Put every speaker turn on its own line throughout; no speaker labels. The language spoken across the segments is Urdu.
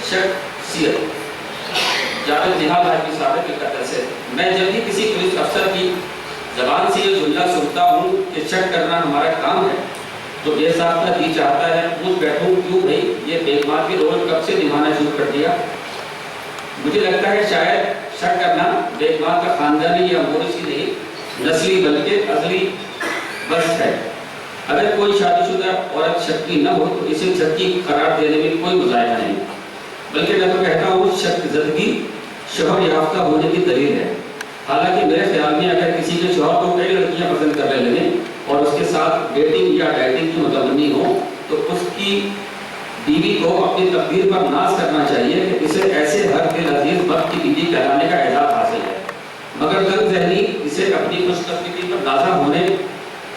شخصیت جاوید نہال حاجی صاحب کے قتل سے میں جب بھی کسی پولیس افسر کی زبان سے یہ جملہ سنتا ہوں کہ شک کرنا ہمارا کام ہے تو بے ساختہ جی چاہتا ہے پوچھ بیٹھوں کیوں بھائی یہ بے ایمانی کی رول کب سے نبھانا شروع کر دیا. مجھے لگتا ہے شاید شک کرنا بے ایمان کا خاندانی یا موروثی نہیں نسلی بلکہ ازلی بس ہے. اگر کوئی شادی شدہ عورت شکی نہ ہو تو اسے شکی قرار دینے میں کوئی مظاہرہ نہیں بلکہ میں تو کہتا ہوں شک زدگی شوہر یافتہ ہونے کی دلیل ہے. حالانکہ میرے خیال میں اگر کسی کے شوہر کو کئی لڑکیاں پسند کرنے لگیں اور اس کے ساتھ ڈیٹنگ یا ڈائٹنگ کی متمنی ہو تو اس کی بیوی کو اپنی تقدیر پر ناز کرنا چاہیے کہ اسے ایسے ہر دل عزیز وقت کی بیوی کہلانے کا اعزاز حاصل ہے. مگر تنگ ذہنی اسے اپنی خوش قسمتی پر نازا ہونے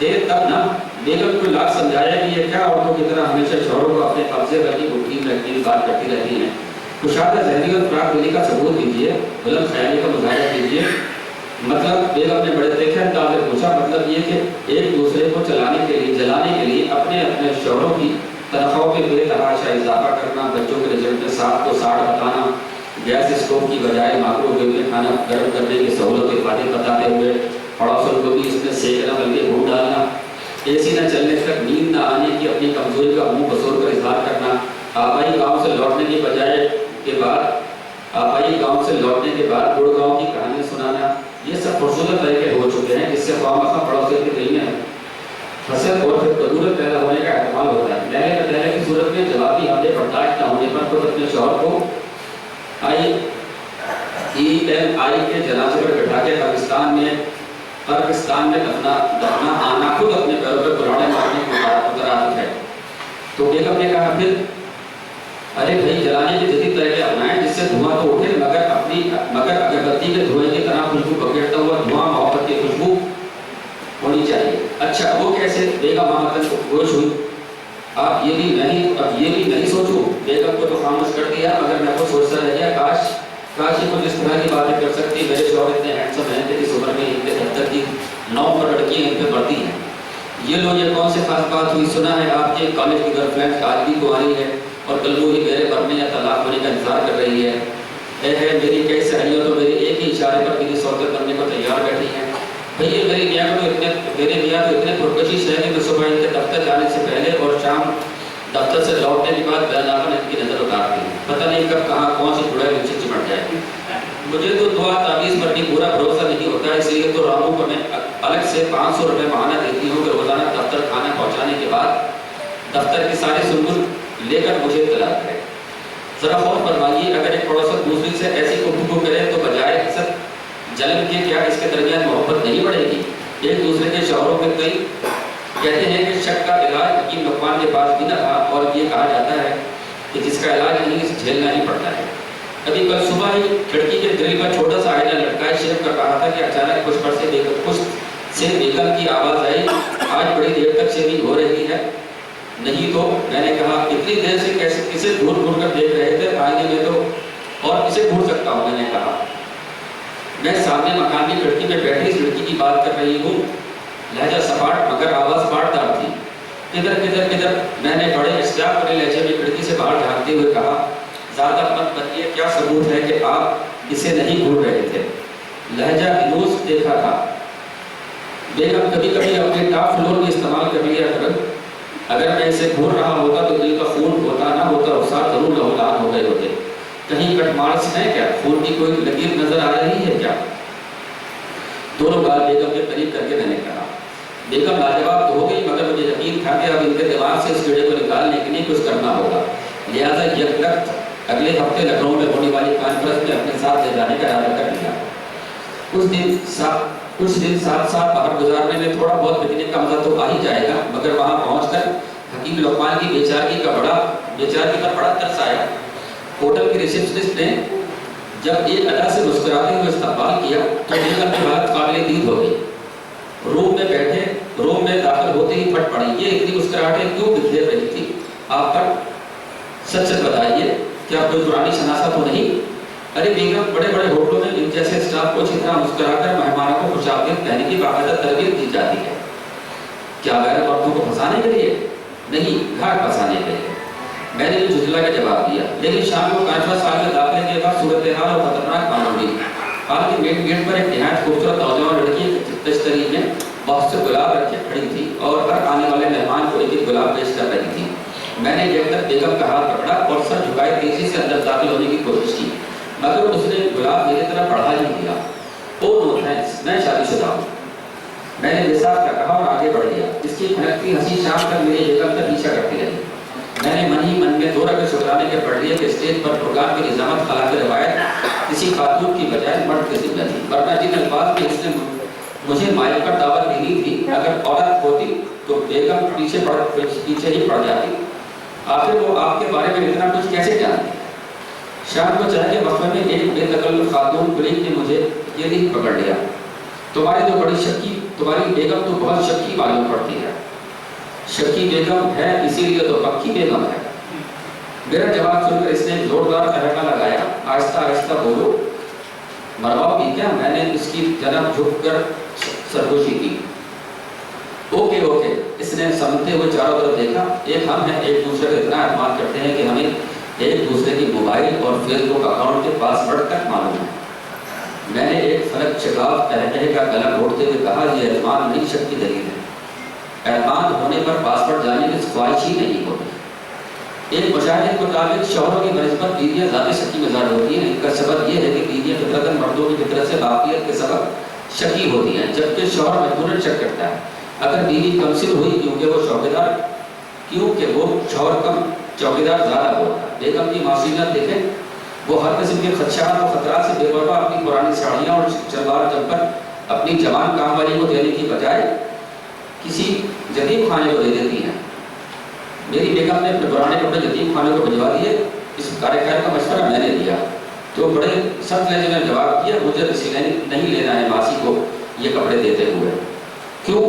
دے تب نہ. بیگم کو لاکھ سمجھایا کہ یہ کیا عورتوں کی طرح ہمیشہ شوہروں کو اپنے قبضے پر ہی مقیم رکھنے کی بات کرتی رہتی ہیں. کشادہ ذہنی اور فراق دلی کا ثبوت دیجیے, بلند خیالی کا مظاہرہ کیجیے. مطلب بیگم نے بڑے دیکھے انداز میں پوچھا. مطلب یہ کہ ایک دوسرے کو چلانے کے لیے جلانے کے لیے اپنے اپنے شوہروں کی تنخواہوں میں بے تحاشا اضافہ کرنا, بچوں کے رزلٹ میں 7 کو 60 بتانا, گیس اسٹوو کی بجائے مائکرو ویو میں کھانا گرم کرنے کی سہولت کے فائدے بتاتے ہوئے پڑوسیوں کو بھی اس میں سینکنا بلکہ بھون ڈالنا, اے سی نہ چلنے تک نیند نہ آنے کی اپنی کمزوری کا منہ بسور کر اظہار کرنا, آبائی گاؤں سے لوٹنے کے بجائے آبائی گاؤں سے لوٹنے کے بعد گڑ گاؤں کی کہانی سنانا. یہ سب خوبصورت طریقے ہو چکے ہیں جس سے خواہ پڑوسی کے دل میں حسد اور پھر ضرورت پیدا ہونے کا احتمال ہوتا ہے. لہلے پہلے کی صورت میں جوابی حملے برداشت نہ ہونے پر خود اپنے شوہر کو IEMI کے جنازے پر بٹھا کے پاکستان میں دفنا آنا خود اپنے پیروں پر قرآن مارنے کو مترادف ہے. تو بیگم نے کہا پھر ارے بھائی جلانے کے جدید طریقے اپنائیں جس سے دھواں تو اٹھے مگر اگربتی کے دھوئیں کی طرح خوشبو پکڑتا ہوا دھواں محبت کی خوشبو ہونی چاہیے. اچھا وہ کیسے؟ بیگم محمد کو گوش ہوئی. اب یہ بھی نہیں سوچوں. بیگم کو تو خاموش کر دیا مگر میں کو سوچتا رہ گیا کاش یہ کچھ اس طرح کی باتیں کر سکتی. میرے شوہر اتنے ہینڈسم ہیں کہ اس عمر میں ان کے دفتر کی 9 لڑکیاں ان پہ پڑتی ہیں. یہ کون سے خاص بات ہوئی؟ سنا ہے آپ کے کالج کی گرل فرینڈ آج بھی کو آئی ہے اور کل وہ ہی میرے مرنے یا طلاق ہونے کا انتظار کر رہی ہے. میری کئی سہیلیاں تو میرے ایک ہی اشارے پر میری سوگت بننے کو تیار بیٹھی ہیں. بھئی میری میاں تو اتنے پرکشش ہے کہ میں صبح ان کے دفتر جانے سے پہلے اور شام دفتر سے لوٹنے کے بعد بیاناً ان کی نظر اتارتی ہوں. پتہ نہیں کب کہاں کون سی چڑیل ان سے چمٹ جائے گی. مجھے تو دعا تعویذ پر بھی پورا بھروسہ نہیں ہوتا, اس لیے تو رامو کو میں الگ سے 500 روپے ماہانہ دیتی ہوں کہ روزانہ دفتر کھانا پہنچانے کے بعد دفتر کی ساری سنبل لے کر مجھے طلب ہے. ذرا غور فرمائیے, اگر ایک پڑوسن دوسری سے ایسی گفتگو کرے تو بجائے حسد جلن کے کیا اس کے درمیان محبت نہیں بڑھے گی؟ ایک دوسرے کے شوہروں میں کئی کہتے ہیں کہ شک کا علاج حکیم لقمان کے پاس بھی نہ تھا اور یہ کہا جاتا ہے کہ جس کا علاج نہیں اسے جھیلنا ہی پڑتا ہے. ابھی کل صبح ہی کھڑکی کے گرل پر چھوٹا سا آئینہ لٹکائے شیف کر کہا تھا کہ اچانک کچھ سے بیگم کی آواز آئی, آج بڑی دیر تک شیونگ ہو رہی ہے. نہیں تو میں نے کہا اتنی دیر سے کسے گھور کر دیکھ رہے تھے آئینے میں تو اور کسے گھور سکتا ہوں. میں نے کہا میں سامنے مکان کی کھڑکی میں بیٹھی اس لڑکی کی بات کر رہی ہوں. لہجہ سپاٹ مگر آواز پاٹ دار تھی. کدھر میں نے بڑے اشتیاق بڑے لہجے میں کھڑکی سے باہر جھانکتے ہوئے کہا زیادہ مت بنیے, کیا ثبوت ہے کہ آپ اسے نہیں گھور رہے تھے؟ لہجہ انوس دیکھا تھا. بیگم کبھی کبھی اپنے ٹاپ فلور میں استعمال کر لیا کر. اگر میں اسے گھور رہا ہوتا تو دل کا خون ہوتا نہ ہوتا اور ساتھ ضرور لہولاد ہو گئے ہوتے. کہیں کٹ مارکس ہے کیا؟ خون کی کوئی لکیر نظر آ رہی ہے کیا؟ دونوں بار بیگم کے قریب کر کے میں نے کہا. بیگم لاجواب تو ہو گئی مگر مجھے یقین تھا کہ اب ان کے دماغ سے اس کیڑے کو نکالنے کے لیے کچھ کرنا ہوگا. لہٰذا یک وقت اگلے ہفتے لکھنؤ میں ہونے والی کانفرنس میں اپنے ساتھ لے جانے کا ارادہ کر لیا. کچھ دن ساتھ باہر گزارنے میں تھوڑا بہت پکنک کا مزہ تو آ ہی جائے گا مگر وہاں پہنچ کر حکیم لقمان کی بیچارگی پر بڑا ترس آیا. ہوٹل کی ریسپشنسٹ نے جب ایک ادا سے مسکراتے ہوئے استقبال کیا تو بیگم کی بات قابل دید ہو گئی. روم میں داخل ہوتے ہی پھٹ پڑی. یہ اتنی مسکراہٹیں کیوں بکھیر رہی تھی آپ پر؟ سچ بتائیے, کیا کوئی پرانی شناسا تو نہیں؟ ارے بیگم, بڑے بڑے ہوٹلوں میں ان جیسے اسٹاف کو اچھی طرح مسکرا کر مہمانوں کو خوش آمدید کہنے کی باقاعدہ تربیت دی جاتی ہے. کیا غیر عورتوں کو پھنسانے کے لیے؟ نہیں, گھاٹ پھنسانے کے لیے. میں نے جھجلا کے جواب دیا، لیکن شام کو کانفرنس سال میں داخلے کے بعد صورتحال اور خطرناک معلوم ہوئی۔ حالانکہ مین گیٹ پر ایک نہایت خوبصورت نوجوان لڑکی تشتری میں بہت سے گلاب رکھے کھڑی تھی اور ہر آنے والے مہمان کو ایک ایک گلاب پیش کر رہی تھی۔ میں نے دیکھ کر بیگم کا ہاتھ پکڑا اور سر جھکائے تیزی سے اندر داخل ہونے کی کوشش کی، مگر اس نے گلاب میری طرف بڑھا ہی دیا۔ او نو تھینکس، میں شادی شدہ ہوں، میں نے بے کا کہا اور آگے بڑھ گیا۔ اس کی کھنکتی ہنسی شام تک میری بیگم کا پیچھا کرتی رہی۔ میں نے من ہی من میں 2 رکعت شکرانے کے پڑھ لیے کہ اسٹیج پر پروگرام کی نظامت خلاف روایت کسی خاتون کی بجائے مرد کی ذمہ تھی، ورنہ جن الفاظ میں اس نے مجھے مائل پر دعوت دینی تھی، اگر عورت ہوتی تو بیگم پیچھے ہی پڑ جاتی۔ آخر وہ آپ کے بارے میں اتنا کچھ کیسے جانتی؟ شام کو چائے کے وقفے میں ایک بے تکلف خاتون کلیگ نے مجھے یہ نہیں پکڑ لیا، تمہاری بیگم تو بہت شکی معلوم پڑتی ہے۔ شکی بیگم ہے اسی لیے تو پکی بیگم ہے۔ میرا جواب سن کر اس نے زوردار تہلکا لگایا، آہستہ آہستہ بولو، مرواؤ بھی کیا؟ میں نے اس کی جنب جھک کر سرگوشی کی۔ اوکے اوکے، اس نے سمجھتے ہوئے چاروں طرف دیکھا۔ ایک ہم ہیں، ایک دوسرے کو اتنا اعتماد کرتے ہیں کہ ہمیں ایک دوسرے کی موبائل اور فیس بک اکاؤنٹ کے پاسورڈ تک معلوم ہے۔ میں نے ایک فلک شگاف کہکہے کا گلا گھونٹتے ہوئے کہا، یہ اعتماد نہیں، شک کی دلیل ہے۔ اعتماد ہونے پر پاسورڈ جانے کی خواہش ہی نہیں ہوتی۔ ایک مشاہدے کے مطابق شوہروں کی بنسبت بیویاں زیادہ شکی مزاج ہوتی ہیں۔ ان کا سبب یہ ہے کہ بیویاں فطرتاً مردوں کی فطرت سے باقیت کے سبب شکی ہوتی ہیں، جبکہ شوہر مجبوراً شک کرتا ہے۔ اگر بیوی کمسن ہوئی کیونکہ وہ شوہر کم چوکیدار زیادہ ہوتا ہے۔ بیگم کی معصومیت دیکھیں، وہ ہر قسم کے خدشات اور خطرات سے بے پرواہ اپنی پرانی ساڑیاں اور شلوار جمپر اپنی جوان کام والی کو دینے کی بجائے کسی جدید خانے کو دے دیتی ہیں۔ میری بیگم نے اپنے پرانے کپڑے جدید خانے کو بھجوا دیے۔ اس کارکر کا مشورہ میں نے دیا تو بڑے سخت لہجے میں جواب دیا، مجھے نہیں لینا ہے ماسی کو یہ کپڑے دیتے ہوئے۔ کیوں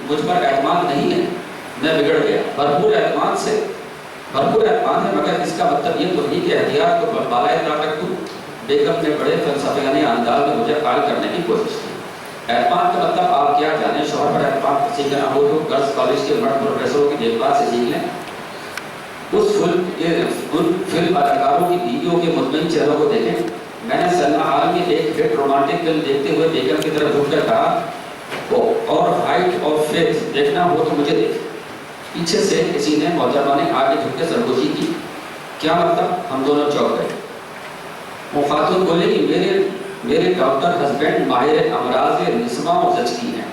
مجھ پر اعتماد نہیں ہے؟ میں بگڑ گیا۔ بھرپور اعتماد ہے، مگر اس کا مطلب یہ تو نہیں کہ احتیاط کو بالائے طاقت رکھوں۔ بیگم نے بڑے فلسفیانہ انداز میں مجھے قائل کرنے کی کوشش کی۔ اعتماد کا مطلب آپ کیا جانیں؟ شوہر پر اعتماد سیکھنا ہو تو گرلز کالج کے مرد پروفیسروں کی دیکھ بھال سے سیکھ لیں۔ ان فلم اداکاروں کی بیویوں کے مطمئن چہروں کو دیکھیں۔ میں نے سلما ہال میں ایک ہٹ رومانٹک فلم دیکھتے ہوئے بیگم کی طرف جھک کر کہا، اور ہائٹ آف فیتھ دیکھنا ہو تو مجھے دیکھ۔ پیچھے سے کسی نے محترمہ نے آگے جھک کے سرگوشی کی۔ کیا مطلب؟ ہم دونوں چوک گئے۔ وہ خاتون بولے کہ میرے ڈاکٹر ہسبینڈ ماہر امراض نسواں اور زچگی ہیں۔